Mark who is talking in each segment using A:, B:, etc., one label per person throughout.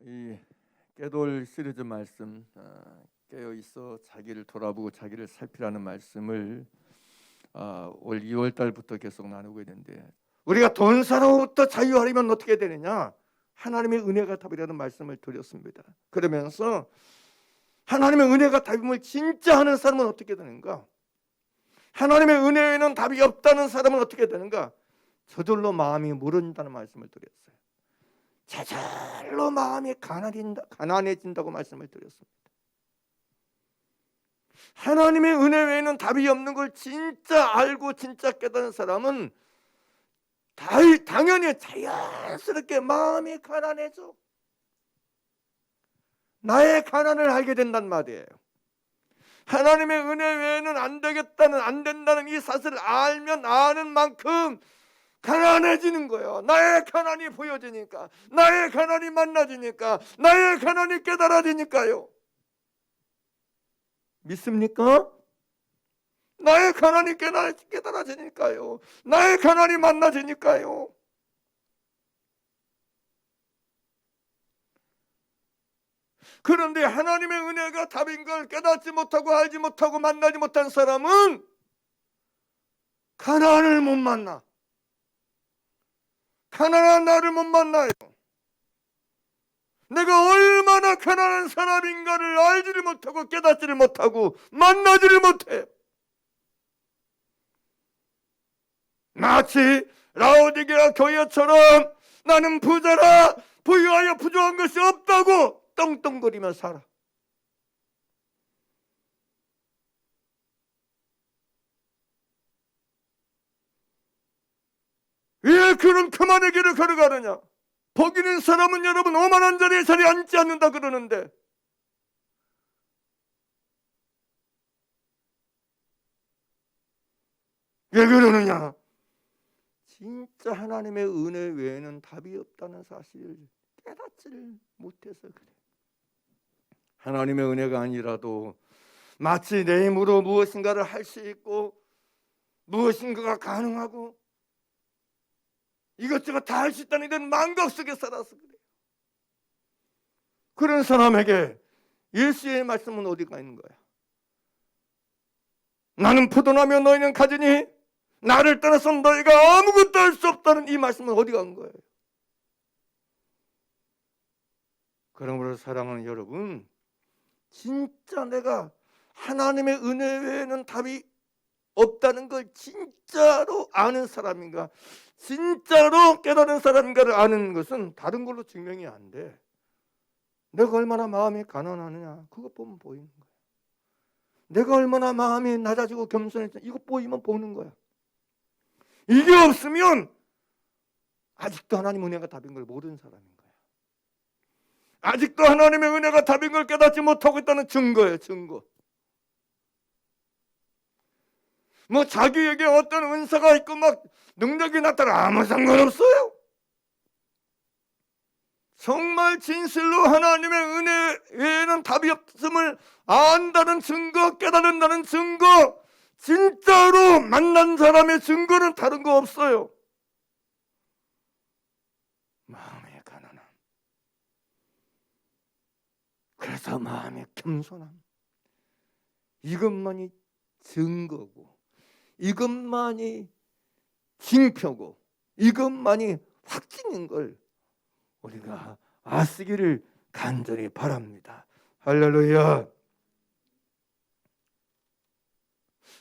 A: 이 깨돌 시리즈 말씀 깨어 있어 자기를 돌아보고 자기를 살피라는 말씀을 올 2월 달부터 계속 나누고 있는데, 우리가 돈 사로부터 자유하려면 어떻게 되느냐? 하나님의 은혜가 답이라는 말씀을 드렸습니다. 그러면서 하나님의 은혜가 답임을 진짜 하는 사람은 어떻게 되는가? 하나님의 은혜에는 답이 없다는 사람은 어떻게 되는가? 저절로 마음이 무른다는 말씀을 드렸어요. 저절로 마음이 가난해진다고 말씀을 드렸습니다. 하나님의 은혜 외에는 답이 없는 걸 진짜 알고 진짜 깨닫는 사람은 당연히 자연스럽게 마음이 가난해져. 나의 가난을 알게 된단 말이에요. 하나님의 은혜 외에는 안 된다는 이 사실을 알면 아는 만큼 가난해지는 거예요. 나의 가난이 보여지니까, 나의 가난이 만나지니까, 나의 가난이 깨달아지니까요. 믿습니까? 나의 가난이 깨달아지니까요. 나의 가난이 만나지니까요. 그런데 하나님의 은혜가 답인 걸 깨닫지 못하고 알지 못하고 만나지 못한 사람은 가난을 못 만나. 가난한 나를 못 만나요. 내가 얼마나 가난한 사람인가를 알지를 못하고 깨닫지를 못하고 만나지를 못해. 마치 라오디게아 교회처럼 나는 부자라, 부유하여 부족한 것이 없다고 떵떵거리며 살아. 왜 그런 교만의 길을 걸어가느냐? 복 있는 사람은 여러분 오만한 자리에 앉지 않는다 그러는데, 왜 그러느냐? 진짜 하나님의 은혜 외에는 답이 없다는 사실을 깨닫지를 못해서 그래. 하나님의 은혜가 아니라도 마치 내 힘으로 무엇인가를 할 수 있고 무엇인가가 가능하고 이것저것 다 할 수 있다는 이런 망각 속에 살아서 그래요. 그런 사람에게 예수의 말씀은 어디가 있는 거야? 나는 포도나며 너희는 가지니 나를 떠나서 너희가 아무것도 할 수 없다는 이 말씀은 어디 간 거예요? 그러므로 사랑하는 여러분, 진짜 내가 하나님의 은혜 외에는 답이 없다는 걸 진짜로 아는 사람인가, 진짜로 깨달은 사람인가를 아는 것은 다른 걸로 증명이 안 돼. 내가 얼마나 마음이 가난하느냐, 그거 보면 보이는 거야. 내가 얼마나 마음이 낮아지고 겸손했냐, 이거 보이면 보는 거야. 이게 없으면 아직도 하나님 은혜가 답인 걸 모르는 사람인 거야. 아직도 하나님의 은혜가 답인 걸 깨닫지 못하고 있다는 증거예요. 증거. 뭐 자기에게 어떤 은사가 있고 막 능력이 나타나 아무 상관없어요. 정말 진실로 하나님의 은혜 외에는 답이 없음을 안다는 증거, 깨달는다는 증거, 진짜로 만난 사람의 증거는 다른 거 없어요. 마음의 가난함. 그래서 마음의 겸손함. 이것만이 증거고, 이것만이 징표고, 이것만이 확증인 걸 우리가 아시기를 간절히 바랍니다. 할렐루야.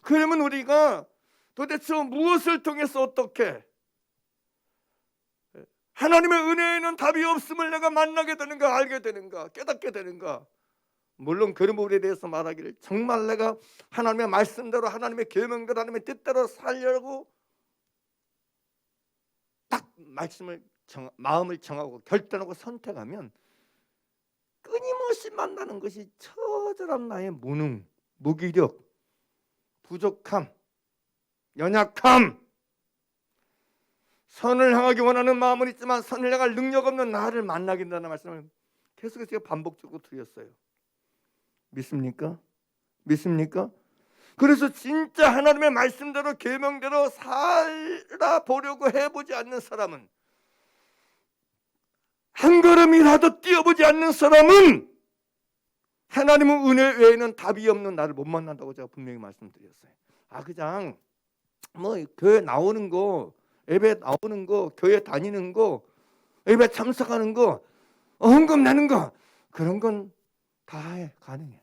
A: 그러면 우리가 도대체 무엇을 통해서 어떻게 하나님의 은혜에는 답이 없음을 내가 만나게 되는가, 알게 되는가, 깨닫게 되는가? 물론 그런 부분에 대해서 말하기를 정말 내가 하나님의 말씀대로, 하나님의 계명대로, 하나님의 뜻대로 살려고 딱 마음을 정하고 결단하고 선택하면 끊임없이 만나는 것이 처절한 나의 무능, 무기력, 부족함, 연약함, 선을 향하기 원하는 마음은 있지만 선을 향할 능력 없는 나를 만나게 된다는 말씀을 계속해서 제가 반복적으로 드렸어요. 믿습니까? 믿습니까? 그래서 진짜 하나님의 말씀대로 계명대로 살아보려고 해보지 않는 사람은 한 걸음이라도 뛰어보지 않는 사람은 하나님의 은혜 외에는 답이 없는 나를 못 만난다고 제가 분명히 말씀드렸어요. 그냥 뭐 교회 나오는 거, 예배 나오는 거, 교회 다니는 거, 예배 참석하는 거, 헌금 내는 거, 그런 건 다 가능해.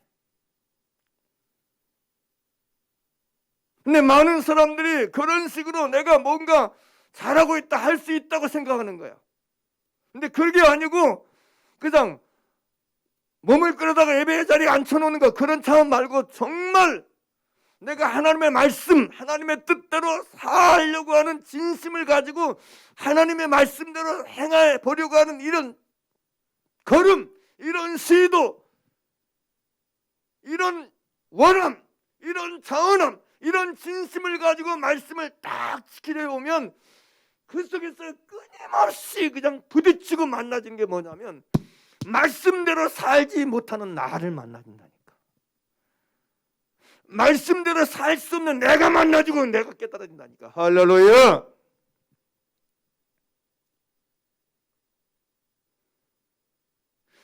A: 근데 많은 사람들이 그런 식으로 내가 뭔가 잘하고 있다, 할 수 있다고 생각하는 거야. 근데 그게 아니고 그냥 몸을 끌어다가 예배 자리에 앉혀놓는 거, 그런 차원 말고 정말 내가 하나님의 말씀, 하나님의 뜻대로 살려고 하는 진심을 가지고 하나님의 말씀대로 행해 보려고 하는 이런 걸음, 이런 시도, 이런 원함, 이런 자원함, 이런 진심을 가지고 말씀을 딱 지키려 오면 그 속에서 끊임없이 그냥 부딪히고 만나진 게 뭐냐면 말씀대로 살지 못하는 나를 만나진다니까. 말씀대로 살 수 없는 내가 만나지고 내가 깨달아진다니까. 할렐루야.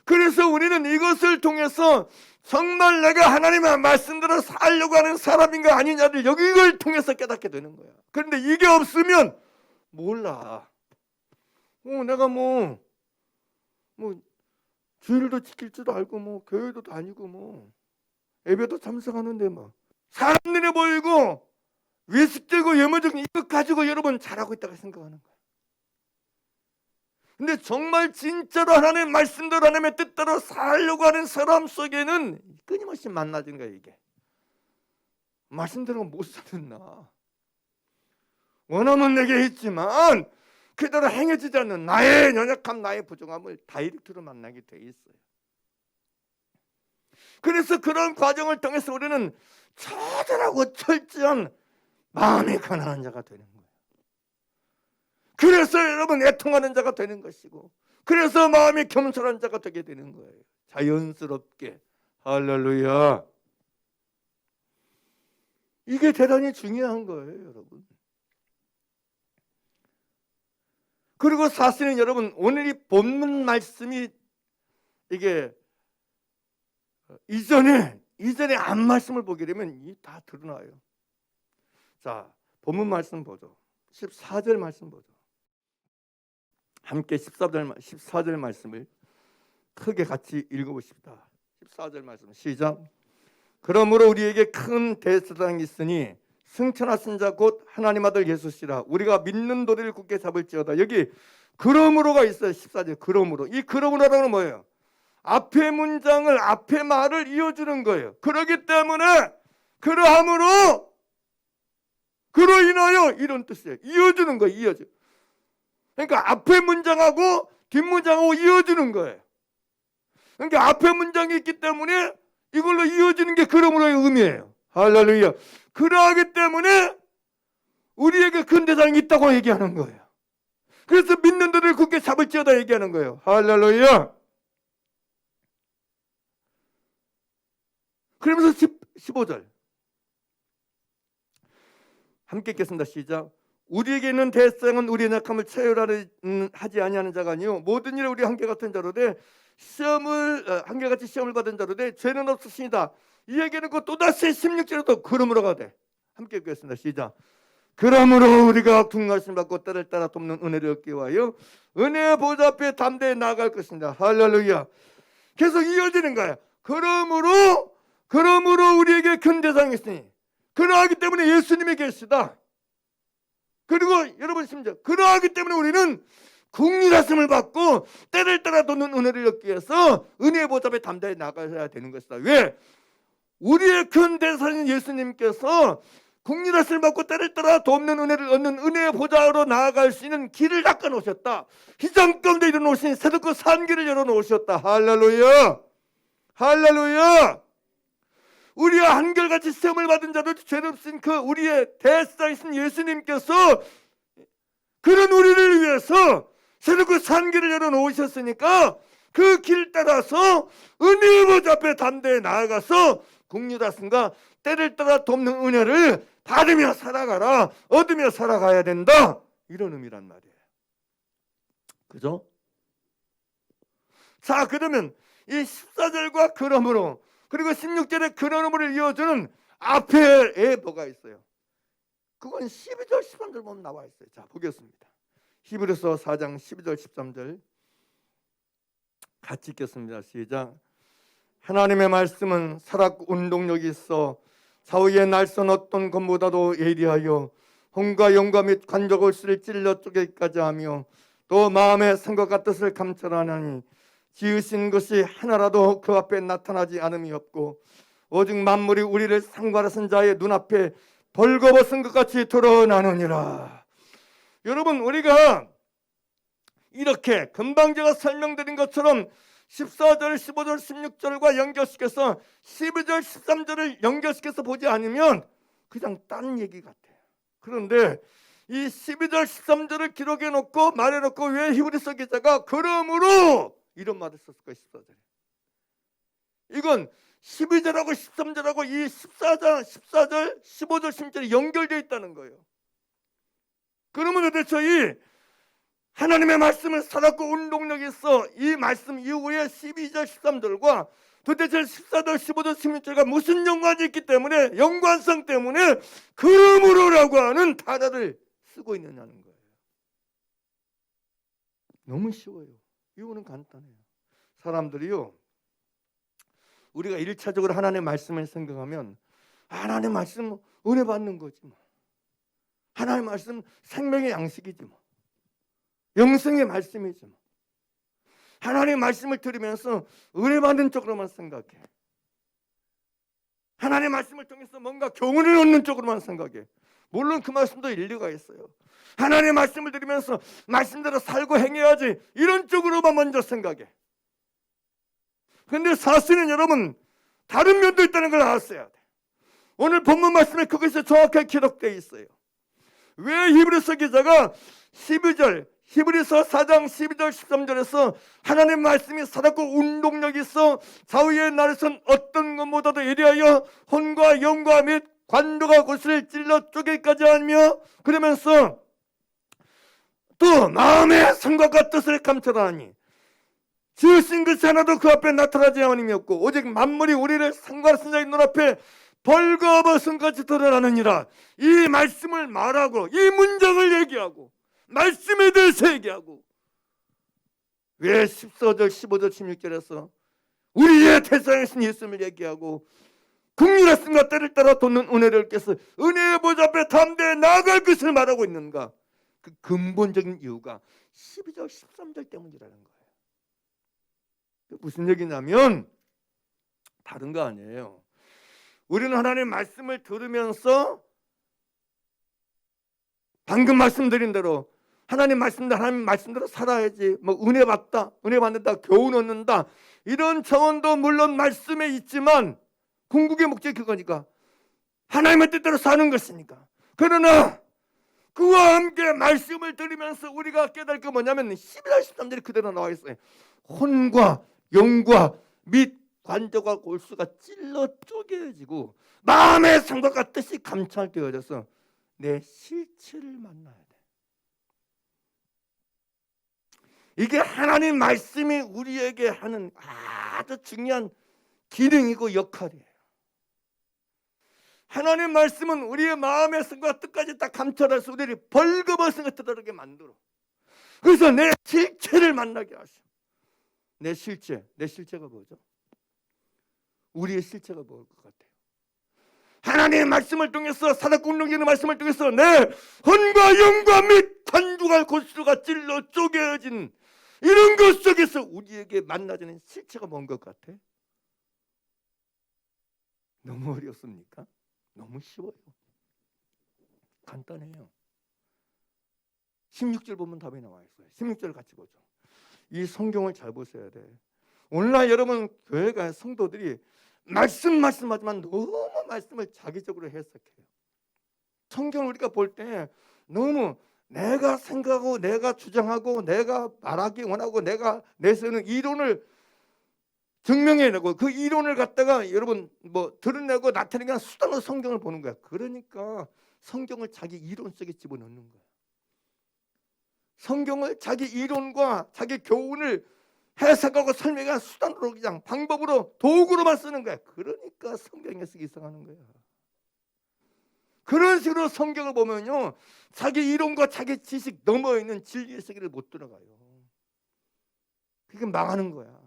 A: 그래서 우리는 이것을 통해서 정말 내가 하나님의 말씀대로 살려고 하는 사람인가 아니냐를 이걸 통해서 깨닫게 되는 거야. 그런데 이게 없으면 몰라. 내가 뭐 주일도 지킬 줄 알고 뭐 교회도 다니고 뭐 예배도 참석하는데 뭐 사람 눈에 보이고 외식되고 예물적인 이것 가지고 여러분 잘하고 있다고 생각하는 거야. 근데 정말 진짜로 하나님의 말씀대로 하나님의 뜻대로 살려고 하는 사람 속에는 끊임없이 만나지는 거야. 이게 말씀대로 못 사는 나, 원하면 내게 있지만 그대로 행해지지 않는 나의 연약함, 나의 부족함을 다이렉트로 만나게 돼 있어요. 그래서 그런 과정을 통해서 우리는 처절하고 철저한 마음이 가난한 자가 되는 거예요. 그래서 여러분 애통하는 자가 되는 것이고, 그래서 마음이 겸손한 자가 되게 되는 거예요. 자연스럽게. 할렐루야. 이게 대단히 중요한 거예요, 여러분. 그리고 사실은 여러분 오늘 이 본문 말씀이 이게 이전에 앞 말씀을 보게 되면 이 다 드러나요. 자, 본문 말씀 보죠. 14절 말씀 보죠. 함께 14절 말씀을 크게 같이 읽어보십시다. 14절 말씀 시작. 그러므로 우리에게 큰 대제사장이 있으니 승천하신 자 곧 하나님 아들 예수시라. 우리가 믿는 도리를 굳게 잡을지어다. 여기 그러므로가 있어요. 14절 그러므로. 이 그러므로라는 뭐예요? 앞에 문장을, 앞에 말을 이어주는 거예요. 그렇기 때문에 그러함으로, 그로 인하여, 이런 뜻이에요. 이어주는 거예요. 이어줘. 그러니까 앞에 문장하고 뒷문장하고 이어주는 거예요. 그러니까 앞에 문장이 있기 때문에 이걸로 이어지는 게 그러므로의 의미예요. 할렐루야. 그러하기 때문에 우리에게 큰 대장이 있다고 얘기하는 거예요. 그래서 믿는 들을 굳게 잡을지어다 얘기하는 거예요. 할렐루야. 그러면서 15절 함께 읽겠습니다. 시작. 우리에게 있는 대상은 우리의 약함을 체휼하지 아니하는 자가 아니요 모든 일에 우리 한결같은 자로되 한결같이 시험을 받은 자로되 죄는 없으시니다. 이 얘기는 그 또다시 16절에도 그러므로가 돼. 함께 읽겠습니다. 시작. 그러므로 우리가 궁하심 받고 때를 따라 돕는 은혜를 얻기 위하여 은혜의 보좌 앞에 담대히 나아갈 것입니다. 할렐루야. 계속 이어지는 거야. 그러므로 우리에게 큰 대상이 있으니 그러하기 때문에 예수님이 계시다. 그리고 여러분 심지어 그러하기 때문에 우리는 국리하심을 받고 때를 따라 돕는 은혜를 얻기 위해서 은혜의 보좌 앞에 담대히 나가야 되는 것이다. 왜? 우리의 큰 대상인 예수님께서 국리하심을 받고 때를 따라 돕는 은혜를 얻는 은혜의 보좌로 나아갈 수 있는 길을 닦아 놓으셨다. 희장 가운데 일어놓으신 새롭고 산 길을 열어놓으셨다. 할렐루야. 할렐루야. 우리와 한결같이 시험을 받은 자도 죄없으신 그 우리의 대제사장이신 예수님께서 그런 우리를 위해서 새롭고 산 길을 열어놓으셨으니까 그 길 따라서 은혜의 보좌 앞에 담대히 나아가서 국리하심과 때를 따라 돕는 은혜를 받으며 살아가라. 얻으며 살아가야 된다. 이런 의미란 말이에요. 그죠? 자, 그러면 이 14절과 그러므로 그리고 16절의 그러므로를 이어주는 앞에 뭐가 있어요? 그건 12절 13절 보면 나와 있어요. 자, 보겠습니다. 히브리서 4장 12절 13절 같이 읽겠습니다. 시작. 하나님의 말씀은 살았고 운동력이 있어 사후의 날선 어떤 것보다도 예리하여 혼과 영과 및 관절골수를 찔러 쪼개기까지 하며 또 마음의 생각과 뜻을 감찰하나니 지으신 것이 하나라도 그 앞에 나타나지 않음이 없고 오직 만물이 우리를 상관하신 자의 눈앞에 벌거벗은 것 같이 드러나느니라. 여러분, 우리가 이렇게 금방 제가 설명드린 것처럼 14절, 15절, 16절과 연결시켜서 12절, 13절을 연결시켜서 보지 않으면 그냥 딴 얘기 같아요. 그런데 이 12절, 13절을 기록해 놓고 말해 놓고 왜 히브리서 기자가 그러므로 이런 말을 썼을까? 14절에 이건 12절하고 13절하고 이 14절, 15절, 16절이 연결되어 있다는 거예요. 그러면 도대체 이 하나님의 말씀은 살았고 운동력이 있어 이 말씀 이후에 12절, 13절과 도대체 14절, 15절, 16절과 무슨 연관이 있기 때문에 연관성 때문에 그러므로라고 하는 단어를 쓰고 있느냐는 거예요. 너무 쉬워요. 이유는 간단해요. 사람들이요, 우리가 1차적으로 하나님의 말씀을 생각하면 하나님의 말씀 은혜 받는 거지 뭐. 하나님의 말씀 생명의 양식이지 뭐. 영생의 말씀이지 뭐. 하나님의 말씀을 들으면서 은혜 받는 쪽으로만 생각해. 하나님의 말씀을 통해서 뭔가 교훈을 얻는 쪽으로만 생각해. 물론 그 말씀도 일리가 있어요. 하나님의 말씀을 들으면서 말씀대로 살고 행해야지 이런 쪽으로만 먼저 생각해. 그런데 사실은 여러분 다른 면도 있다는 걸 아셔야 돼. 오늘 본문 말씀에 그것이 정확하게 기록되어 있어요. 왜 히브리서 기자가 12절 히브리서 4장 12절 13절에서 하나님의 말씀이 살았고 운동력이 있어 좌우의 날에선 어떤 것보다도 예리하여 혼과 영과 및 관도가 곳을 찔러 쪼개기까지 하며 그러면서 또 마음의 생각과 뜻을 감찰하니 지으신 것이 하나도 그 앞에 나타나지 않음이 없고 오직 만물이 우리를 상관하신 자의 눈앞에 벌거벗은 같이 드러나느니라. 이 말씀을 말하고 이 문장을 얘기하고 말씀에 대해서 얘기하고 왜 14절, 15절, 16절에서 우리의 태생이신 예수님을 얘기하고 긍휼하심과 때를 따라 돋는 은혜를 께서 은혜의 보좌 앞에 담대히 나아갈 것을 말하고 있는가? 그 근본적인 이유가 12절, 13절 때문이라는 거예요. 무슨 얘기냐면 다른 거 아니에요. 우리는 하나님의 말씀을 들으면서 방금 말씀드린 대로 하나님 말씀대로 살아야지. 뭐 은혜 받다, 은혜 받는다, 교훈 얻는다 이런 차원도 물론 말씀에 있지만 궁극의 목적이 그거니까 하나님의 뜻대로 사는 것이니까. 그러나 그와 함께 말씀을 들으면서 우리가 깨달을 게 뭐냐면 11절 13절이 그대로 나와 있어요. 혼과 영과 및 관절과 골수가 찔러 쪼개지고 마음의 생각과 뜻이 감찰되어져서 내 실체를 만나야 돼. 이게 하나님 말씀이 우리에게 하는 아주 중요한 기능이고 역할이에요. 하나님 말씀은 우리의 마음의 생각과 뜻까지 다 감찰해서 우리를 벌거벗은 것 들어가게 만들어. 그래서 내 실체를 만나게 하셔. 내 실체가 뭐죠? 우리의 실체가 뭐일 것 같아요? 하나님의 말씀을 통해서 살았고 운동되는 말씀을 통해서 내 혼과 영과 및 관주가 골수가 찔러 쪼개진 이런 것 속에서 우리에게 만나지는 실체가 뭔 것 같아? 너무 어렵습니까? 너무 쉬워요. 간단해요. 16절 보면 답이 나와 있어요. 16절 같이 보죠. 이 성경을 잘 보셔야 돼. 오늘날 여러분 교회가 성도들이 말씀하지만 너무 말씀을 자기적으로 해석해요. 성경을 우리가 볼 때 너무 내가 생각하고 내가 주장하고 내가 말하기 원하고 내가 내세우는 이론을 증명해내고 그 이론을 갖다가 여러분 뭐 드러내고 나타내는 수단으로 성경을 보는 거야. 그러니까 성경을 자기 이론 속에 집어넣는 거야. 성경을 자기 이론과 자기 교훈을 해석하고 설명한 수단으로 그냥 방법으로 도구로만 쓰는 거야. 그러니까 성경에 쓰기 이상하는 거야. 그런 식으로 성경을 보면요, 자기 이론과 자기 지식 넘어 있는 진리의 세계를 못 들어가요. 그게 망하는 거야.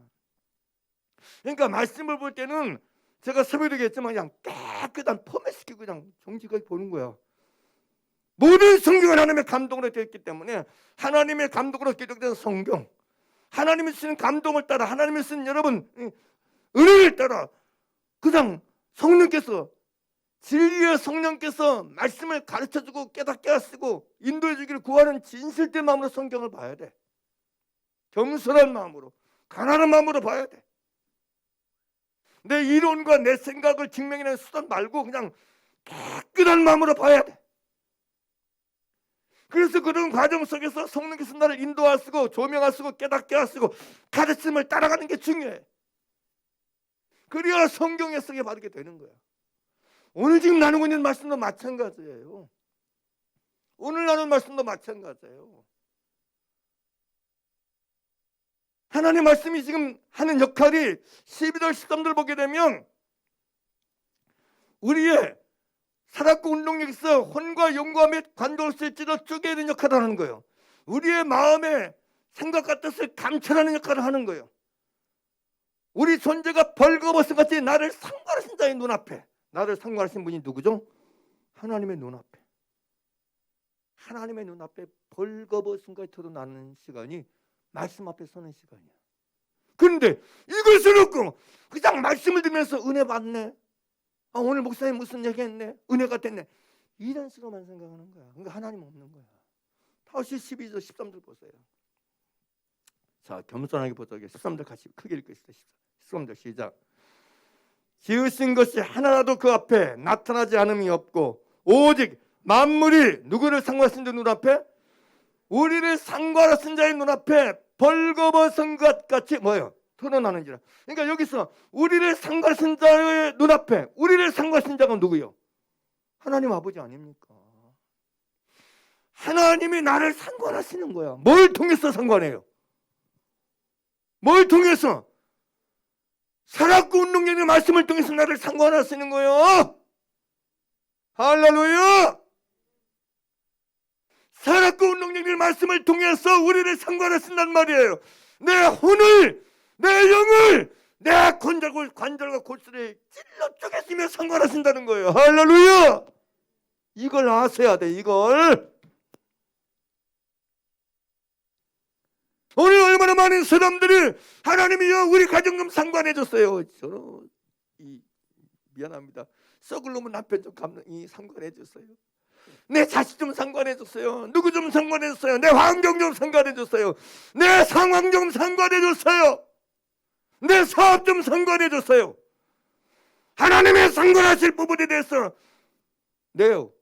A: 그러니까 말씀을 볼 때는 제가 새벽에 얘기했지만 그냥 깨끗한 포맷시키고 그냥 정직하게 보는 거야. 모든 성경은 하나님의 감동으로 되어 있기 때문에 하나님의 감동으로 기록된 성경, 하나님이 쓰는 감동을 따라, 하나님이 쓰는 여러분 은혜를 따라 그냥 성령께서, 진리의 성령께서 말씀을 가르쳐주고 깨닫게 하시고 인도해주기를 구하는 진실된 마음으로 성경을 봐야 돼. 겸손한 마음으로, 가난한 마음으로 봐야 돼. 내 이론과 내 생각을 증명해내는 수단 말고 그냥 깨끗한 마음으로 봐야 돼. 그래서 그런 과정 속에서 성령께서 나를 인도하시고 조명하시고 깨닫게 하시고 가르침을 따라가는 게 중요해. 그래야 성경의 속에 바르게 되는 거야. 오늘 지금 나누고 있는 말씀도 마찬가지예요. 오늘 나누는 말씀도 마찬가지예요. 하나님 말씀이 지금 하는 역할이 12절 13절 보게 되면 우리의 살았고 운동력에서 혼과 영과 및 관절을 찔러 쪼개는 역할을 하는 거예요. 우리의 마음의 생각과 뜻을 감찰하는 역할을 하는 거예요. 우리 존재가 벌거벗은 같이 나를 상관하신 자의 눈앞에, 나를 상관하신 분이 누구죠? 하나님의 눈앞에. 하나님의 눈앞에 벌거벗은 것이 드러나는 시간이 말씀 앞에 서는 시간이야. 그런데 이것을 놓고 그냥 말씀을 들으면서 은혜 받네, 오늘 목사님 무슨 얘기했네, 은혜가 됐네, 이런 식으로만 생각하는 거야. 그러니까 하나님 없는 거야. 다시 12절 13절 보세요. 자, 겸손하게 보자고요. 13절 같이 크게 읽겠습니다. 13절 시작. 지으신 것이 하나라도 그 앞에 나타나지 않음이 없고 오직 만물이 누구를 상관하신 자 눈앞에, 우리를 상관하신 자의 눈앞에 벌거벗은 것 같이 뭐예요? 드러나는지라. 그러니까 여기서 우리를 상관하신 자의 눈앞에, 우리를 상관하신 자가 누구요? 하나님 아버지 아닙니까? 하나님이 나를 상관하시는 거야. 뭘 통해서 상관해요? 뭘 통해서? 살았고 운동력의 말씀을 통해서 나를 상관하시는 거예요. 할렐루야! 살았고 운동력의 말씀을 통해서 우리를 상관하신단 말이에요. 내 혼을, 내 영을, 내 관절과 골수를 찔러 쪼개시며 상관하신다는 거예요. 할렐루야! 이걸 아셔야 돼. 이걸. 오늘 얼마나 많은 사람들이 하나님이여 우리 가정 좀 상관해 줬어요. 저는 미안합니다. 썩을 놈은 남편 좀 상관해 줬어요. 내 자식 좀 상관해 줬어요. 누구 좀 상관해 줬어요. 내 환경 좀 상관해 줬어요. 내 상황 좀 상관해 줬어요. 내 사업 좀 상관해 줬어요. 하나님의 상관하실 부분에 대해서 네요,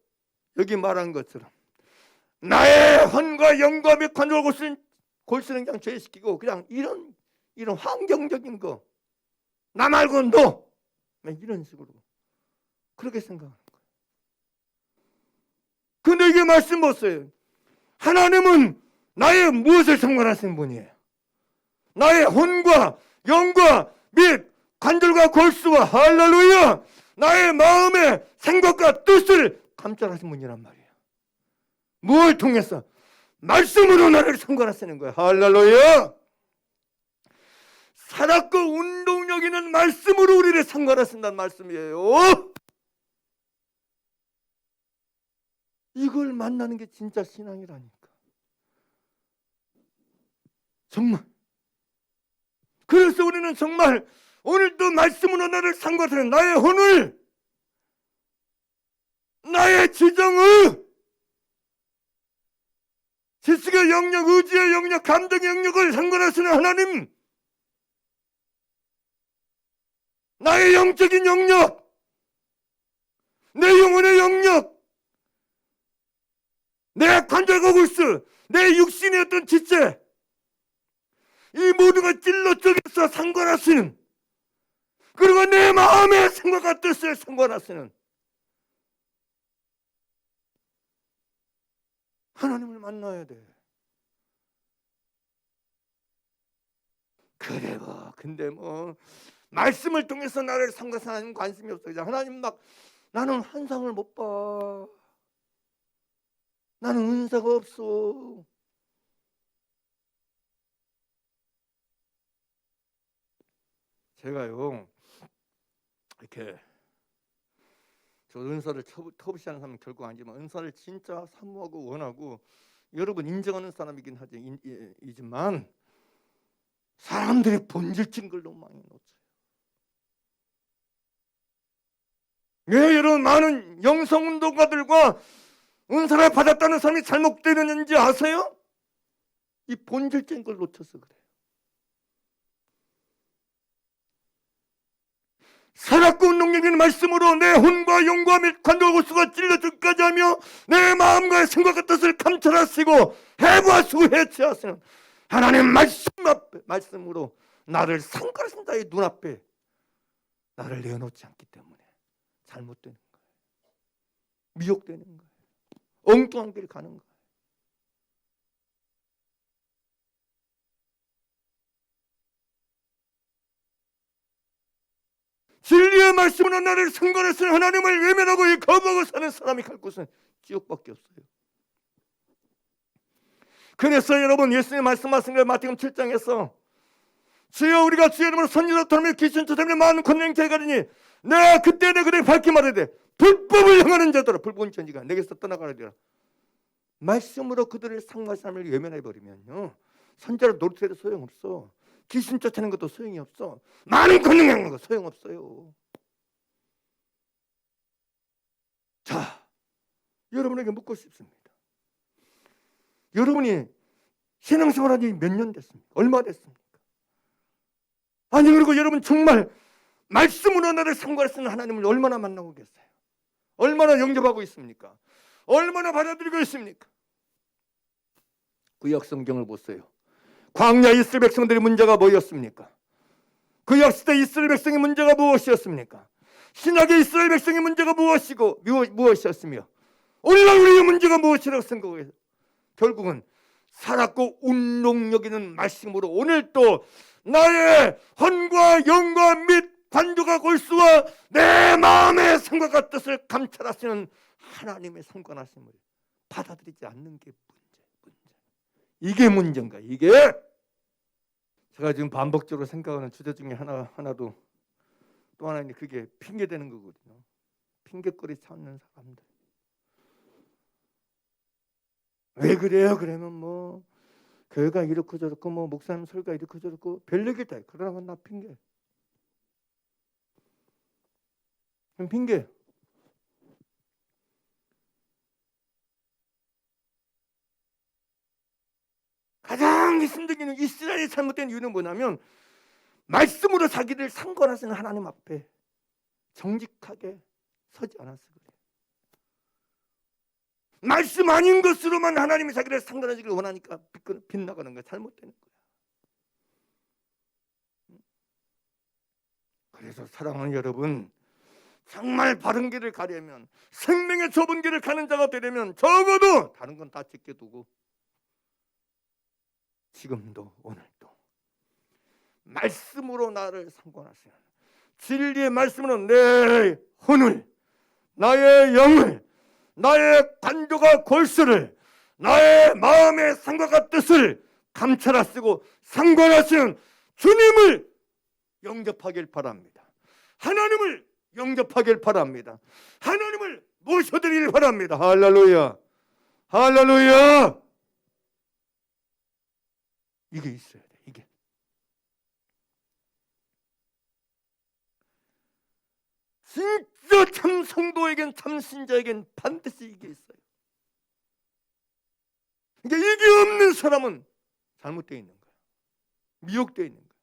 A: 여기 말한 것처럼 나의 혼과 영과 및 관절 골수는 그냥 죄시키고 그냥 이런 환경적인 거, 나 말고 너, 이런 식으로 그렇게 생각하는 거예요. 근데 이게 말씀 보세요. 하나님은 나의 무엇을 상관하시는 분이에요? 나의 혼과 영과 및 관절과 골수와, 할렐루야, 나의 마음의 생각과 뜻을 감찰하신 분이란 말이에요. 무엇을 통해서? 말씀으로 나를 상관하시는 거예요. 할렐루야! 살았고 운동력 있는 말씀으로 우리를 상관하신다는 말씀이에요. 이걸 만나는 게 진짜 신앙이라니까. 정말. 그래서 우리는 정말 오늘도 말씀으로 나를 상관하시는 나의 혼을, 나의 지정을, 지식의 영역, 의지의 영역, 감정의 영역을 상관하시는 하나님, 나의 영적인 영역, 내 영혼의 영역, 내 관절과 골수, 내 육신의 어떤 지체, 이 모두가 찔러 쪼개서 상관하시는, 그리고 내 마음의 생각과 뜻을 상관하시는 하나님을 만나야 돼. 그래 뭐 근데 뭐 말씀을 통해서 나를 삼가서 하나님 관심이 없어요. 하나님 막 나는 환상을 못 봐. 나는 은사가 없어. 제가요 이렇게 저 은사를 터부시하는 사람은 결국 아니지만 은사를 진짜 사모하고 원하고 여러분 인정하는 사람이긴 하지만 사람들이 본질적인 걸 너무 많이 놓쳐요. 왜 여러분 많은 영성운동가들과 은사를 받았다는 사람이 잘못되는지 아세요? 이 본질적인 걸 놓쳐서 그래요. 살았고 운동력인 말씀으로 내 혼과 영과 및 관과 고수가 찔러주기까지 하며 내 마음과 생각과 뜻을 감찰하시고 해부하시고 해체하시는 하나님 말씀으로 나를 상가하신 자의 눈앞에 나를 내어놓지 않기 때문에 잘못되는 거예요. 미혹되는 거예요. 엉뚱한 길 가는 거예요. 진리의 말씀으로 나를 상관해서 하나님을 외면하고 거부하고 사는 사람이 갈 곳은 지옥밖에 없어요. 그래서 여러분 예수님 말씀하신 걸 마태복음 7장에서 주여 우리가 주의 이름으로 선지자 도하며 귀신처 때문에 많은 권능 제가리니 내가 그때 내 그들에게 밝히 말하되 불법을 행하는 자들아 불법은 전지가 내게서 떠나가라. 말씀으로 그들을 상관하신 사람을 외면해버리면요 선지자를 노릇해도 소용없어. 귀신 쫓아내는 것도 소용이 없어. 많은 권능 행하는 거 소용없어요. 자, 여러분에게 묻고 싶습니다. 여러분이 신앙생활한 지 몇 년 됐습니까? 얼마 됐습니까? 아니 그리고 여러분 정말 말씀으로 나를 상관하시는 하나님을 얼마나 만나고 계세요? 얼마나 영접하고 있습니까? 얼마나 받아들이고 있습니까? 구약 성경을 보세요. 광야 이스라엘 백성들의 문제가 뭐였습니까? 구약 시대 이스라엘 백성의 문제가 무엇이었습니까? 신약의 이스라엘 백성의 문제가 무엇이었으며 오늘날 우리의 문제가 무엇이라고 생각해요? 결국은 살았고 운동력 있는 말씀으로 오늘 또 나의 혼과 영과 및 관조가 골수와 내 마음의 생각과 뜻을 감찰하시는 하나님의 상관하심을 받아들이지 않는 게 문제. 이게 문제인가? 이게 제가 지금 반복적으로 생각하는 주제 중에 하나도 또 하나는 그게 핑계대는 거거든요. 핑계거리 찾는 사람들. 왜 그래요? 그러면 뭐 교회가 이렇고 저렇고 뭐 목사님 설교가 이렇고 저렇고 별 얘기를 다 해. 그러나 건 나 핑계. 그럼 핑계. 가장 힘들기는 이스라엘이 잘못된 이유는 뭐냐면 말씀으로 자기를 상관하시는 하나님 앞에 정직하게 서지 않았어 그래. 말씀 아닌 것으로만 하나님이 자기를 상관하시길 원하니까 빗나가는 거야. 잘못되는 거야. 그래서 사랑하는 여러분 정말 바른 길을 가려면 생명의 좁은 길을 가는 자가 되려면 적어도 다른 건 다 제껴두고 지금도 오늘도 말씀으로 나를 상관하시는 진리의 말씀으로 내 혼을 나의 영을 나의 관조가 골수를 나의 마음의 생각과 뜻을 감찰하시고 상관하시는 주님을 영접하길 바랍니다. 하나님을 영접하길 바랍니다. 하나님을 모셔드리길 바랍니다. 할렐루야 할렐루야. 이게 있어야 돼. 이게 진짜 참 성도에겐 참 신자에겐 반드시 이게 있어요. 그러니까 이게 없는 사람은 잘못되어 있는 거야. 미혹되어 있는 거야.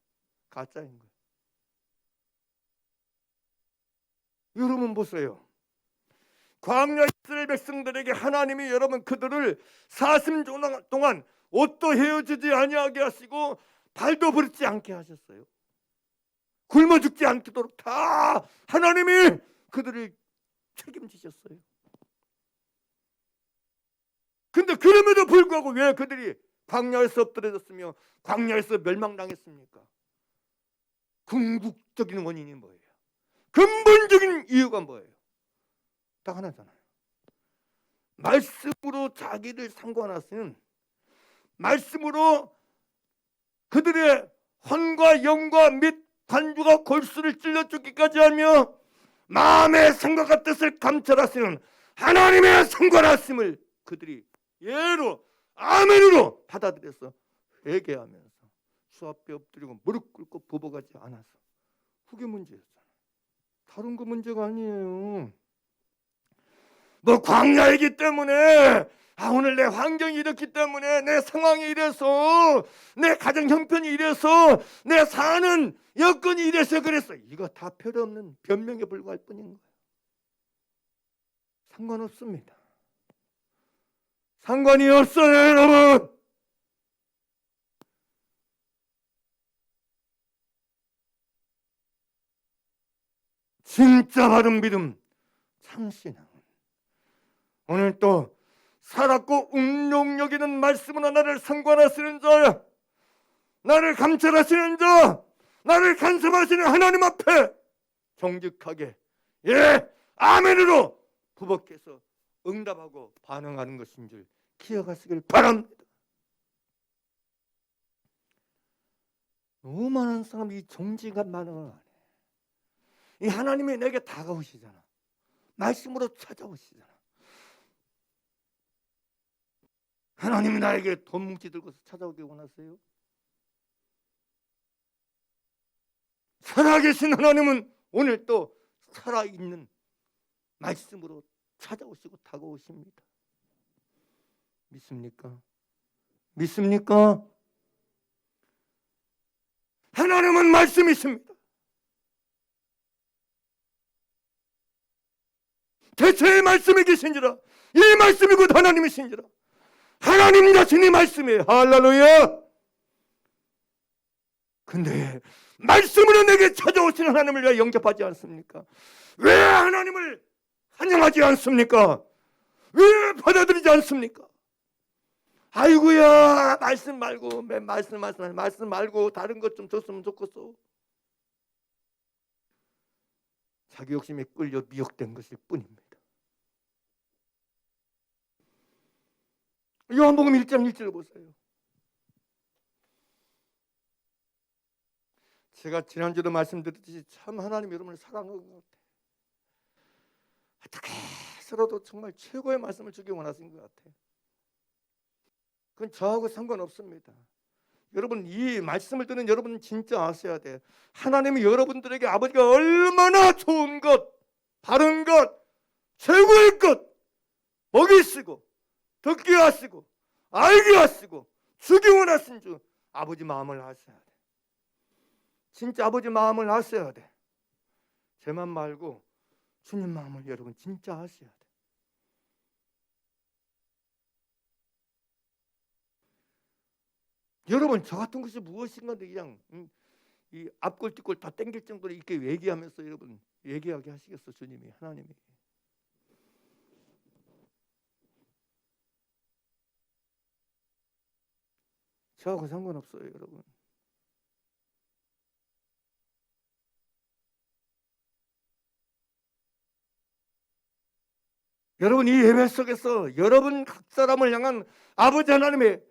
A: 가짜인 거야. 여러분 보세요. 광야 이스라엘 백성들에게 하나님이 여러분 그들을 40년 동안 옷도 헤어지지 아니하게 하시고 발도 부르지 않게 하셨어요. 굶어 죽지 않도록 다 하나님이 그들을 책임지셨어요. 근데 그럼에도 불구하고 왜 그들이 광야에서 엎드려졌으며 광야에서 멸망당했습니까? 궁극적인 원인이 뭐예요? 근본적인 이유가 뭐예요? 딱 하나잖아요. 말씀으로 자기를 상관하시는, 말씀으로 그들의 혼과 영과 및 관주가 골수를 찔러 죽기까지 하며 마음의 생각과 뜻을 감찰하시는 하나님의 상관하심을 그들이 예로 아멘으로 받아들여서 회개하면서 수 앞에 엎드리고 무릎 꿇고 부복하지 않아서, 그게 문제였잖아요. 다른 거 문제가 아니에요. 뭐 광야이기 때문에, 오늘 내 환경이 이렇기 때문에, 내 상황이 이래서, 내 가정 형편이 이래서, 내 사는 여건이 이래서 그랬어, 이거 다 필요 없는 변명에 불과할 뿐인 거예요. 상관없습니다. 상관이 없어요, 여러분. 진짜 바른 믿음, 참신앙. 오늘 또 살았고 운용 여기는 말씀으로 나를 상관하시는 자야, 나를 감찰하시는 자, 나를 간섭하시는 하나님 앞에 정직하게 예, 아멘으로 부복해서 응답하고 반응하는 것인 줄 기억하시길 바랍니다. 너무 많은 사람이 이 정직한 반응을 안 해. 이 하나님이 내게 다가오시잖아. 말씀으로 찾아오시잖아. 하나님이 나에게 돈 뭉치 들고서 찾아오기 원하세요? 살아계신 하나님은 오늘 또 살아있는 말씀으로 찾아오시고 다가오십니다. 믿습니까? 믿습니까? 하나님은 말씀이십니다. 대체의 말씀이 계신지라, 이 말씀이 곧 하나님이신지라. 하나님 자신이 말씀이에요. 할렐루야. 근데 말씀으로 내게 찾아오시는 하나님을 왜 영접하지 않습니까? 왜 하나님을 환영하지 않습니까? 왜 받아들이지 않습니까? 아이고야, 말씀 말고 말씀 말고 다른 것 좀 줬으면 좋겠어. 자기 욕심에 끌려 미혹된 것일 뿐입니다. 요한복음 1장 1절 보세요. 제가 지난주도 말씀드렸듯이 참 하나님 여러분을 사랑하는 것 같아요. 어떻게 해서라도 정말 최고의 말씀을 주기 원하신 것 같아요. 그건 저하고 상관없습니다. 여러분, 이 말씀을 듣는 여러분은 진짜 아셔야 돼요. 하나님이 여러분들에게 아버지가 얼마나 좋은 것, 바른 것, 최고의 것 먹이시고 듣게 하시고 알게 하시고 주기 원하신 줄 아버지 마음을 아셔야 돼. 진짜 아버지 마음을 아셔야 돼. 제 마음 말고 주님 마음을 여러분 진짜 아셔야 돼. 여러분, 저 같은 것이 무엇인가 그냥 이 앞골 뒷골 다 땡길 정도로 이렇게 얘기하면서 여러분 얘기하게 하시겠어, 주님이, 하나님이. 저하고 상관없어요, 여러분. 여러분, 이 예배 속에서 여러분 각 사람을 향한 아버지 하나님의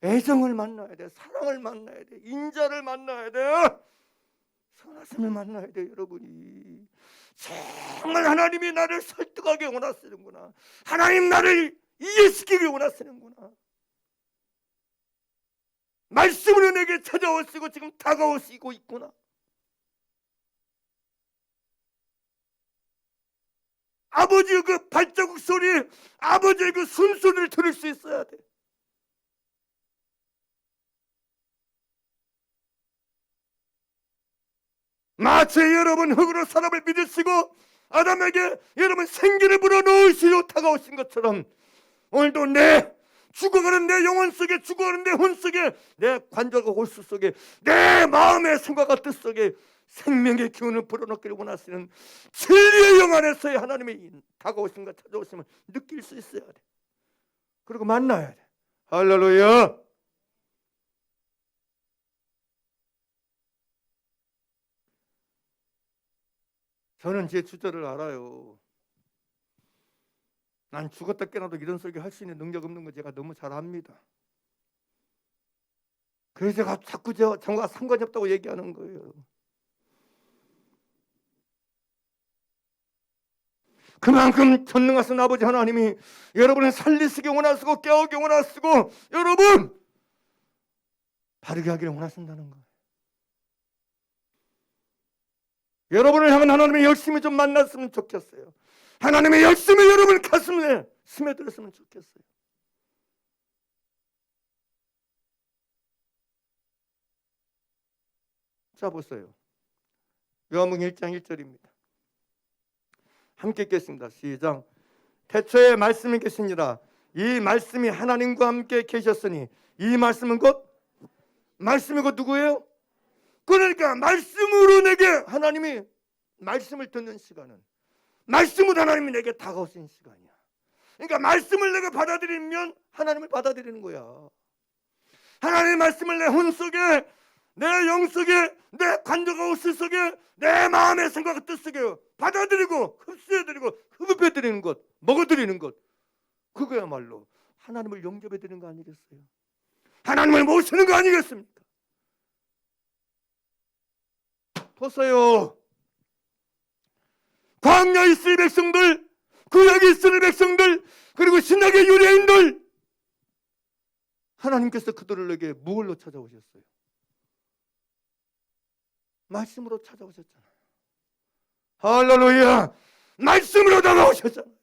A: 애정을 만나야 돼, 사랑을 만나야 돼, 인자를 만나야 돼, 선하심을 만나야 돼. 여러분이 정말 하나님이 나를 설득하게 원하시는구나, 하나님 나를 이해시키기 원하시는구나, 말씀으로 내게 찾아오시고 지금 다가오시고 있구나. 아버지의 그 발자국 소리, 아버지의 그 숨소리를 들을 수 있어야 돼. 마치 여러분 흙으로 사람을 믿으시고 아담에게 여러분 생기를 불어넣으시려 다가오신 것처럼 오늘도 내 죽어가는 내 영혼 속에, 죽어가는 내 혼 속에, 내 관절과 골수 속에, 내 마음의 생각과 뜻 속에 생명의 기운을 불어넣기를 원하시는 진리의 영 안에서의 하나님의 다가오심과 찾아오심을 느낄 수 있어야 돼. 그리고 만나야 돼. 할렐루야. 저는 제 주저를 알아요. 난 죽었다 깨어나도 이런 소리 할 수 있는 능력 없는 거 제가 너무 잘 압니다. 그래서 제가 자꾸 저와 상관이 없다고 얘기하는 거예요. 그만큼 전능하신 아버지 하나님이 여러분을 살리시기 원하시고 깨우기 원하시고 여러분 바르게 하기를 원하신다는 거예요. 여러분을 향한 하나님의 열심히 좀 만났으면 좋겠어요. 하나님의 열심히 여러분 가슴에 스며들었으면 좋겠어요. 자 보세요. 요한복음 1장 1절입니다. 함께 읽겠습니다. 시작. 태초에 말씀이 계시니라. 이 말씀이 하나님과 함께 계셨으니 이 말씀은 곧 말씀이 곧 누구예요? 그러니까 말씀으로 내게 하나님이 말씀을 듣는 시간은 말씀으로 하나님이 내게 다가오신 시간이야. 그러니까 말씀을 내가 받아들이면 하나님을 받아들이는 거야. 하나님의 말씀을 내 혼 속에 내 영 속에 내 관조가 오실 속에 내 마음의 생각과 뜻 속에 받아들이고 흡수해드리고 흡입해드리는 것, 먹어드리는 것, 그거야말로 하나님을 영접해드리는 거 아니겠어요? 하나님을 모시는 거 아니겠습니까? 보세요. 광야에 있을 백성들, 구약에 있을 백성들, 그리고 신약의 유대인들, 하나님께서 그들에게 무엇로 찾아오셨어요? 말씀으로 찾아오셨잖아요. 할렐루야! 말씀으로 다가오셨잖아요.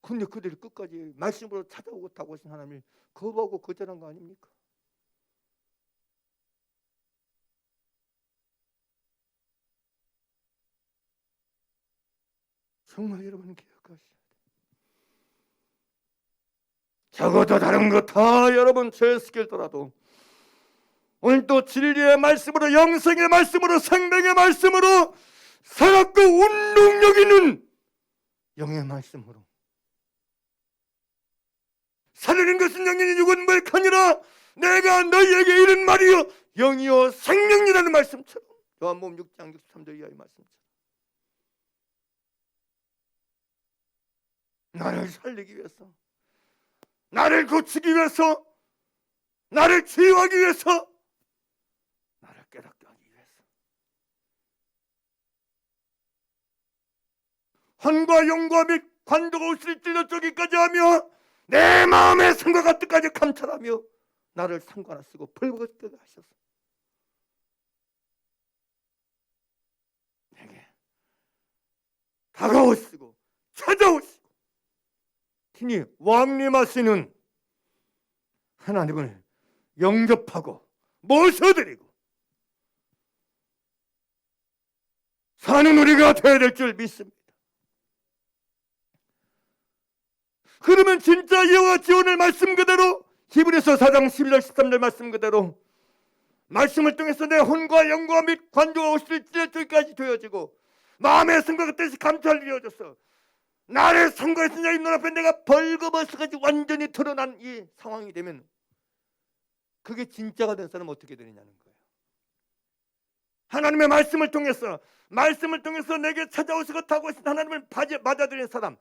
A: 근데 그들이 끝까지 말씀으로 찾아오고 다가오신 하나님을 거부하고 거절한 거 아닙니까? 정말 여러분 기억하셔야 돼요. 적어도 다른 거 다 여러분 죄스길더라도 오늘 또 진리의 말씀으로 영생의 말씀으로 생명의 말씀으로 살았고 운동력 있는 영의 말씀으로 살리는 것은 영이니 육은 무익하니라. 내가 너희에게 이른 말이요 영이요 생명이라는 말씀처럼 요한복음 6장 63절 이하의 말씀처럼 나를 살리기 위해서, 나를 고치기 위해서, 나를 치유하기 위해서, 나를 깨닫게 하기 위해서 혼과 영과 및 관도가 옷을 찔러 쪼기까지 하며 내 마음의 생각과 뜻까지 감찰하며 나를 상관하시고 벌거벗게 하셔서 내게 다가오시고 찾아오시고 친히 왕림하시는 하나님을 영접하고 모셔드리고 사는 우리가 되어야 될 줄 믿습니다. 그러면 진짜 이와 같이 오늘 말씀 그대로 히브리서 4장 11절 13절 말씀 그대로 말씀을 통해서 내 혼과 영과 및 관조가 옷을 찔릴 때까지 되어지고 마음의 생각과 뜻이 감찰되어져서 나를 상관했던 자의 눈앞에 내가 벌거벗어가지고 완전히 드러난 이 상황이 되면 그게 진짜가 된 사람은 어떻게 되느냐는 거예요. 하나님의 말씀을 통해서 내게 찾아오시고 타고오신 하나님을 맞아들이는 사람,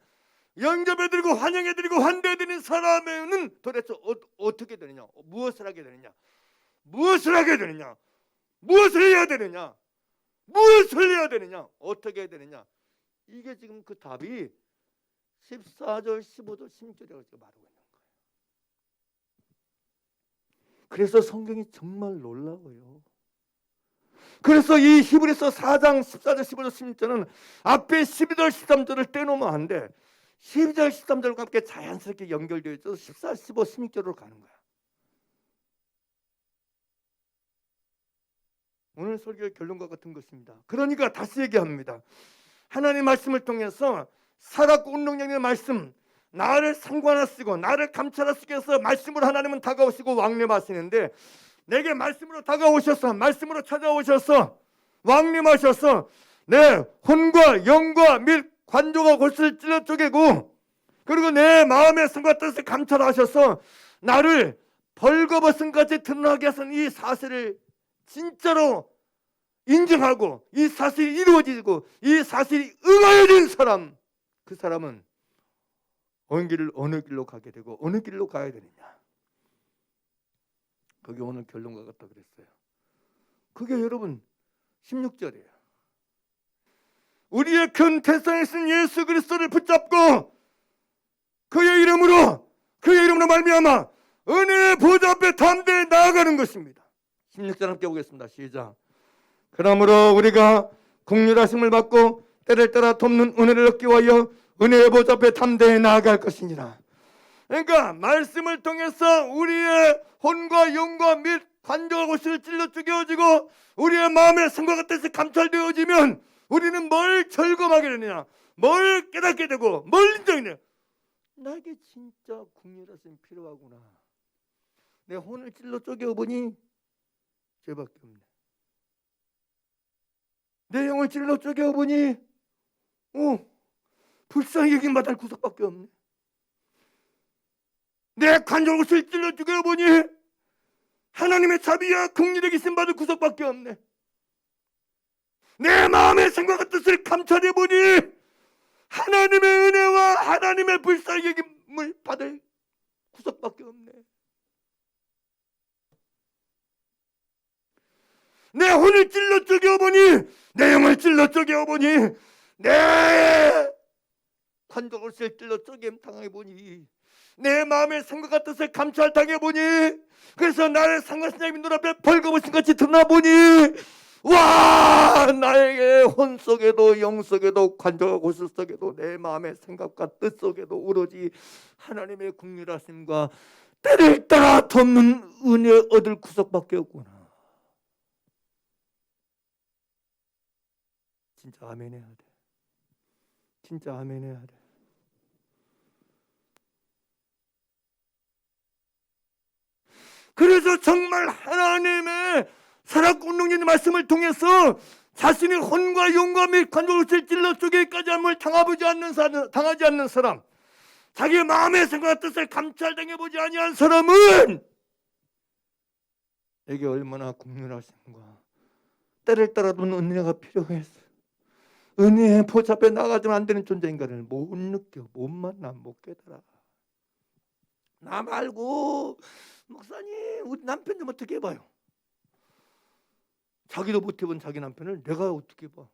A: 영접해드리고 환영해드리고 환대해드리는 사람에는 도대체 어떻게 되느냐? 무엇을 하게 되느냐? 무엇을 하게 되느냐? 무엇을 해야 되느냐? 무엇을 해야 되느냐? 어떻게 해야 되느냐? 이게 지금 그 답이 14절, 15절, 16절이라고 지금 말하고 있는 거예요. 그래서 성경이 정말 놀라워요. 그래서 이 히브리서 4장 14절, 15절, 16절은 앞에 12절, 13절을 떼놓으면 안 돼. 12절, 13절과 함께 자연스럽게 연결되어 있어서 14, 15, 16절로 가는 거야. 오늘 설교의 결론과 같은 것입니다. 그러니까 다시 얘기합니다. 하나님의 말씀을 통해서 살았고 운동력의 말씀, 나를 상관하시고 나를 감찰하시기 위해서 말씀으로 하나님은 다가오시고 왕림하시는데 내게 말씀으로 다가오셔서 말씀으로 찾아오셔서 왕림하셔서 내 혼과 영과 및 관조가 골수를 찔러 쪼개고 그리고 내 마음의 생각과 뜻을 감찰하셔서 나를 벌거벗은 같이 드러나게 하신 이 사실을 진짜로 인정하고 이 사실이 이루어지고 이 사실이 응하여진 사람, 그 사람은 어느 길로 가게 되고 어느 길로 가야 되느냐, 그게 오늘 결론과 같다 그랬어요. 그게 여러분 16절이에요. 우리의 큰 태산이신 예수 그리스도를 붙잡고 그의 이름으로 말미암아 은혜의 보좌 앞에 담대히 나아가는 것입니다. 16절 함께 보겠습니다. 시작. 그러므로 우리가 긍휼하심을 받고 때를 따라 돕는 은혜를 얻기 위하여 은혜의 보좌 앞에 담대히 나아갈 것이니라. 그러니까 말씀을 통해서 우리의 혼과 영과 및 관조가 고시를 찔러 죽여지고 우리의 마음의 생각과 뜻이 감찰되어지면 우리는 뭘 절감하게 되느냐, 뭘 깨닫게 되고 뭘 인정하느냐. 나에게 진짜 긍휼하심이 필요하구나. 내 혼을 찔러 쪼개어보니 죄밖에 없네. 내 영을 찔러 쪼개어보니 불쌍히 여김받을 구석밖에 없네. 내 관절옷을 찔러 쪼개어보니 하나님의 자비와 긍휼에 계신 받을 구석밖에 없네. 내 마음의 생각과 뜻을 감찰해보니 하나님의 은혜와 하나님의 불쌍히 여김을 받을 구석밖에 없네. 내 혼을 찔러 쪼개어보니, 내 영을 찔러 쪼개어보니, 내 관절옷을 찔러 쪼개임 당해보니, 내 마음의 생각과 뜻을 감찰 당해보니, 그래서 나의 상하신 하나님 눈앞에 벌거벗은 같이 드러나보니, 와, 나에게 혼 속에도 영 속에도 관절과 고슬 속에도 내 마음의 생각과 뜻 속에도 오로지 하나님의 긍휼하심과 때를 따라 돕는 은혜 얻을 구석밖에 없구나. 진짜 아멘 해야 돼. 진짜 아멘 해야 돼. 그래서 정말 하나님의 살았고 운동적인 말씀을 통해서 자신의 혼과 영과 및 관절옷을 찔러 쪼개기까지 함을 당하지 않는 사람, 자기의 마음의 생각과 뜻을 감찰당해보지 아니한 사람은 내게 얼마나 긍휼하심과 때를 따라 돕는 은혜가 필요했어요. 은혜의 보좌 앞에 나가지면 안 되는 존재인가를 못 느껴, 못 만나, 못 깨달아. 나 말고 목사님 우리 남편 좀 어떻게 해봐요. 자기도 못 해본 자기 남편을 내가 어떻게 봐.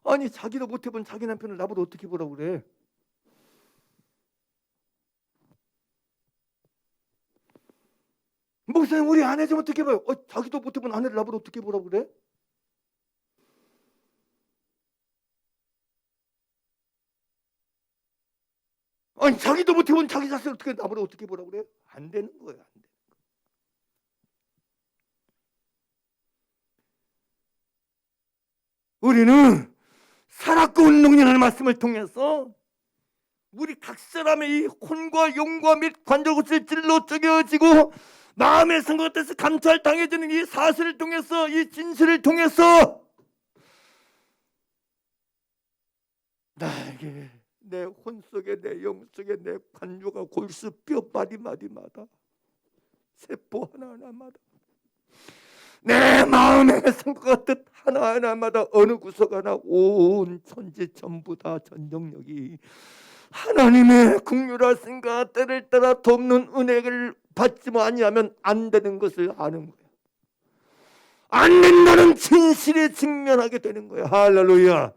A: 아니 자기도 못 해본 자기 남편을 나보다 어떻게 보라고 그래. 목사님 우리 아내 좀 어떻게 봐요. 자기도 못 해본 아내를 나보다 어떻게 보라고 그래. 아니 자기도 못 해본 자기 자신을 어떻게 나보다 어떻게 보라고 그래. 안 되는 거예요. 안 되는 거예요. 우리는 살았고 운동이라는 말씀을 통해서 우리 각 사람의 이 혼과 영과 및 관절옷을 찔러 쪼개어지고 마음의 생각과 뜻을 감찰당해지는 이 사실을 통해서, 이 진실을 통해서 나에게 내 혼 속에 내 영 속에 내 관조가 골수 뼈 마디마디마다 세포 하나하나마다 내 마음의 생각과 뜻 하나하나마다 어느 구석 하나 온 천지 전부 다 전정력이 하나님의 긍휼하심과 때를 따라 돕는 은혜를 받지 아니하면 안 되는 것을 아는 거야. 안 된다는 진실에 직면하게 되는 거야. 할렐루야,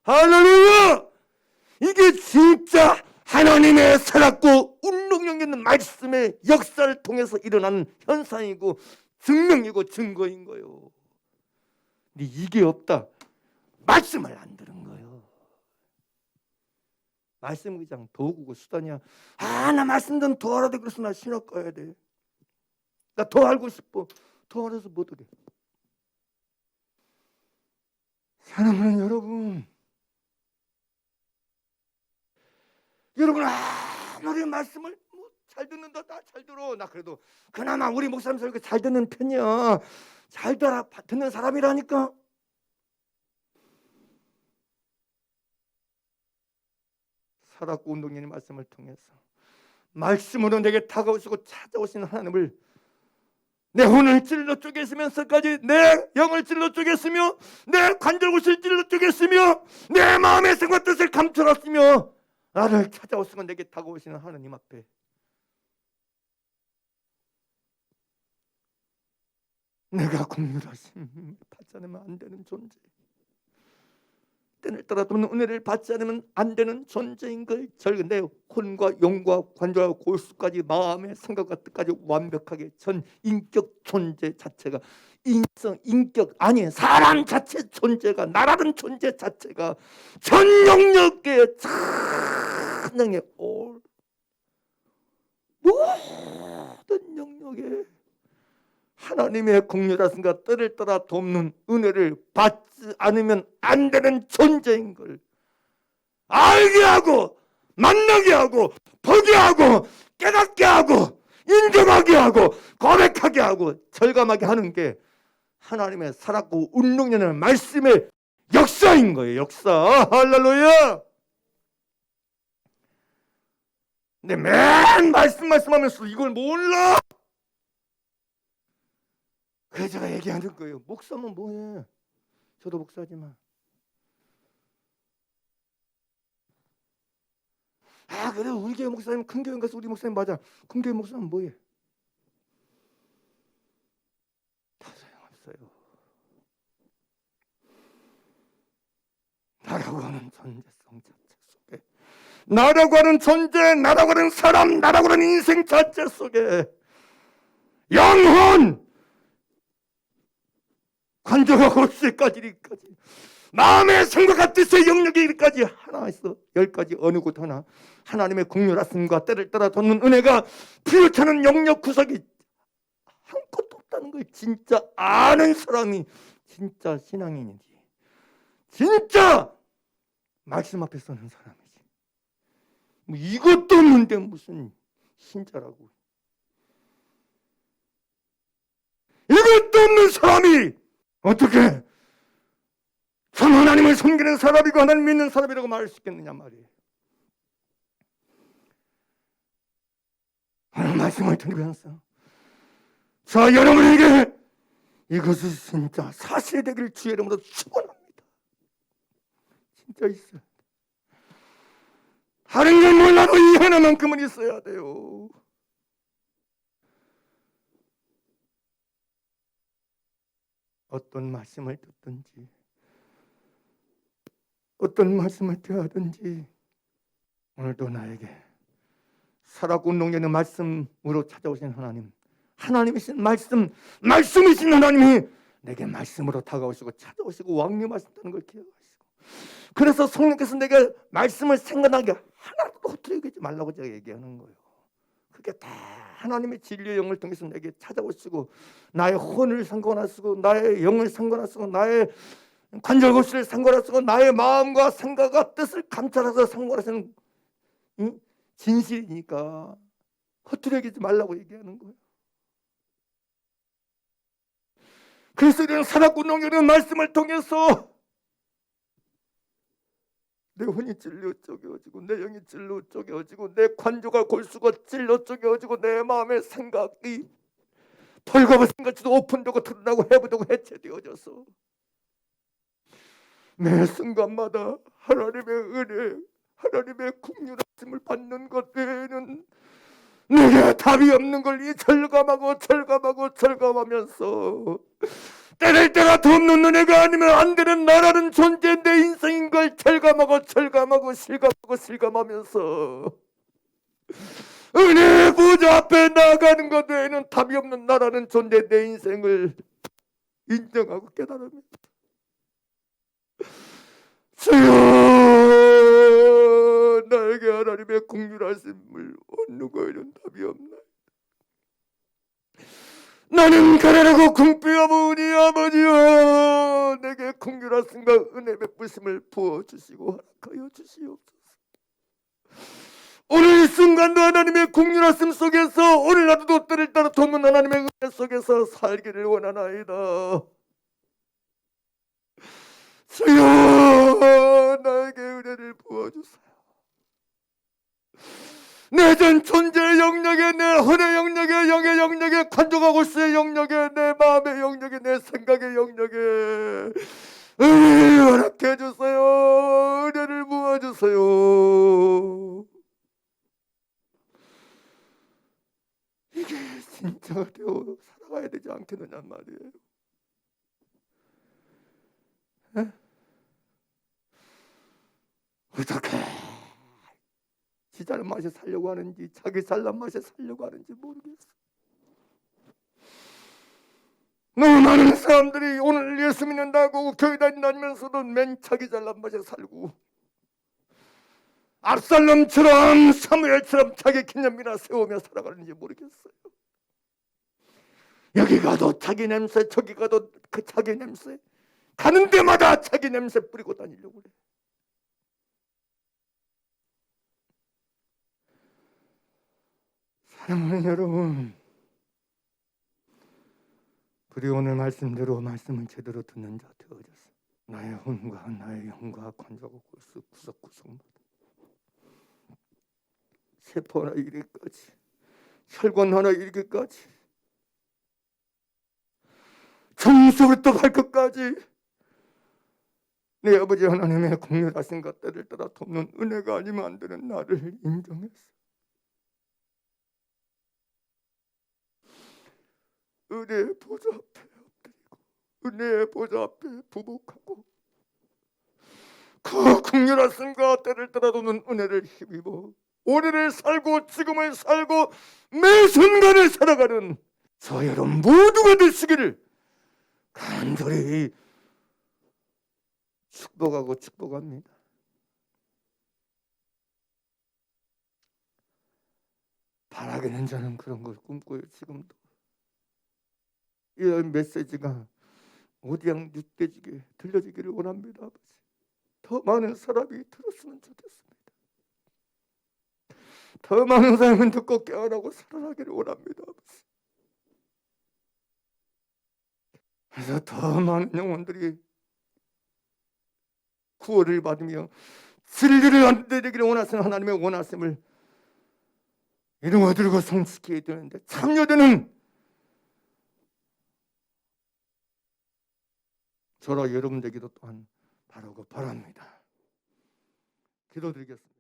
A: 할렐루야. 이게 진짜 하나님의 살았고 운동력 있는 말씀의 역사를 통해서 일어나는 현상이고 증명이고 증거인 거예요. 근데 이게 없다. 말씀을 안 들은 거예요. 말씀이 그냥 도구고 수단이야. 나 말씀 좀 더 알아야 돼. 그래서 나 신학 가야 돼. 나 더 알고 싶어. 더 알아서 못 하게. 사랑하는 여러분, 아무리 말씀을 잘 듣는다, 나 잘 들어. 나 그래도 그나마 우리 목사님 설교 잘 듣는 편이야. 잘 듣는 사람이라니까. 살았고 운동인의 말씀을 통해서 말씀으로 내게 다가오시고 찾아오신 하나님을 내 혼을 찔러 쪼개시면서까지 내 영을 찔러 쪼개시며 내 관절곳을 찔러 쪼개시며 내 마음의 생각 뜻을 감춰놨으며 나를 찾아오시고 내게 다가오시는 하나님 앞에 내가 긍휼하심 받지 않으면 안 되는 존재, 때를 따라 돕는 은혜를 받지 않으면 안 되는 존재인 걸 내 혼과 영과 관절과 골수까지 마음의 생각과 뜻까지 완벽하게 전 인격 존재 자체가 인격 아니 사람 자체 존재가 나라는 존재 자체가 전 영역에 찬양의 모든 영역에 하나님의 긍휼하심과 때를 따라 돕는 은혜를 받지 않으면 안 되는 존재인 걸 알게 하고 만나게 하고 보게 하고 깨닫게 하고 인정하게 하고 고백하게 하고 절감하게 하는 게 하나님의 살았고 운동되는 말씀의 역사인 거예요. 역사. 할렐루야. 근데 맨 말씀하면서 이걸 몰라. 그래서 제가 얘기하는 거예요. 목사면 뭐해? 저도 목사지만. 그래 우리 교회 목사님 큰 교회 가서 우리 목사님 맞아. 큰 교회 목사님 뭐해? 다 소용없어요. 나라고 하는 존재성 자체 속에, 나라고 하는 존재, 나라고 하는 사람, 나라고 하는 인생 자체 속에 영혼 관절과 골수까지 마음의 생각과 뜻의 영역에까지 하나 있어. 10가지 어느 곳 하나 하나님의 긍휼하심과 때를 따라 돕는 은혜가 비롯하는 영역 구석이 한 곳도 없다는 걸 진짜 아는 사람이 진짜 신앙인이지, 진짜 말씀 앞에 서는 사람이지. 뭐 이것도 없는데 무슨 신자라고. 이것도 없는 사람이 어떻게 참 하나님을 섬기는 사람이고 하나님 믿는 사람이라고 말할 수 있겠느냐 말이에요. 오늘 말씀을 드리면서 자 여러분에게 이것이 진짜 사실이 되기를 주의 이름으로 축원합니다. 진짜 있어요. 다른 건 몰라도 이 하나만큼은 있어야 돼요. 어떤 말씀을 듣든지 어떤 말씀을 대하든지 오늘도 나에게 살아고 운동되는 말씀으로 찾아오신 하나님, 하나님이신 말씀이신 하나님이 내게 말씀으로 다가오시고 찾아오시고 왕림하신다는 걸 기억하시고, 그래서 성령께서 내게 말씀을 생각나게 하나도 흐트리지 말라고 제가 얘기하는 거예요. 그게 다 하나님의 진리의 영을 통해서 내게 찾아오시고 나의 혼을 상관하시고 나의 영을 상관하시고 나의 관절골수를 상관하시고 나의 마음과 생각과 뜻을 감찰해서 상관하시는 진실이니까 흐트러지지 말라고 얘기하는 거예요. 그래서 이런 살았고 농기는 말씀을 통해서 내 혼이 찔려 쪼개어지고 내 영이 찔러 쪼개어지고 내 관조가 골수가 찔러 쪼개어지고 내 마음의 생각이 벌거벗은 것도 오픈되고 드러나고 해부되고 해체되어져서 매 순간마다 하나님의 은혜, 하나님의 긍휼하심을 받는 것 외에는 내게 답이 없는 걸 이 절감하면서 때를 따라 돕는 은혜가 아니면 안 되는 나라는 존재 내 인생인 걸 실감하면서 은혜 보좌 앞에 나아가는 것 외에는 답이 없는 나라는 존재 내 인생을 인정하고 깨달으며 주여 나에게 하나님의 긍휼하심을 얻는 거에는 답이 없나이다. 나는 가난하고 궁핍하오니 아버지여 내게 긍휼하심과 은혜 베푸심을 부어주시고 허락하여 주시옵소서. 오늘 이 순간도 하나님의 긍휼하심 속에서 오늘 나도 때를 따라 돕는 하나님의 은혜 속에서 살기를 원하나이다. 주여 나에게 은혜를 부어주세요. 내 전 존재의 영역에, 내 혼의 영역에, 영의 영역에, 간종하고스의 영역에, 내 마음의 영역에, 내 생각의 영역에 은혜를 허락해 주세요. 은혜를 부어 주세요. 이게 진짜가 되어 살아가야 되지 않겠느냐 말이에요. 에? 어떻게 지 잘난 맛에 살려고 하는지, 자기 잘난 맛에 살려고 하는지 모르겠어. 너무 많은 사람들이 오늘 예수 믿는다고 교회 다닌다면서도 맨 자기 잘난 맛에 살고, 압살롬처럼 사무엘처럼 자기 기념비나 세우며 살아가는지 모르겠어요. 여기 가도 자기 냄새, 저기 가도 그 자기 냄새, 가는 데마다 자기 냄새 뿌리고 다니려고 그래. 사랑하는 여러분, 그리고 오늘 말씀대로 말씀을 제대로 듣는 자 되어졌어. 나의 혼과 나의 영과 관자고 구석구석마다 세포 하나 이르기까지, 혈관 하나 이르기까지, 정수부터 발끝까지 내 아버지 하나님의 공유하신 것들을 따라 돕는 은혜가 아니면 안 되는 나를 인정했어. 은혜의 보좌 앞에 엎드리고, 은혜의 보좌 앞에 부복하고, 그 국률하심과 때를 따라 돕는 은혜를 힘입어 오늘을 살고 지금을 살고 매 순간을 살아가는 저 여러분 모두가 되시기를 간절히 축복하고 축복합니다. 바라기는 저는 그런 걸 꿈꿔요. 지금도 이런 메시지가 오디양 느껴지게 들려지기를 원합니다. 아버지, 더 많은 사람이 들었으면 좋겠습니다. 더 많은 사람은 듣고 깨어나고 살아나기를 원합니다. 아버지. 그래서 더 많은 영혼들이 구원을 받으며 진리를 안되기를 원하시는 하나님의 원하심을 이루어들고 성취해야 되는데 참여되는 저와 여러분 되기도 또한 바라고 바랍니다. 기도드리겠습니다.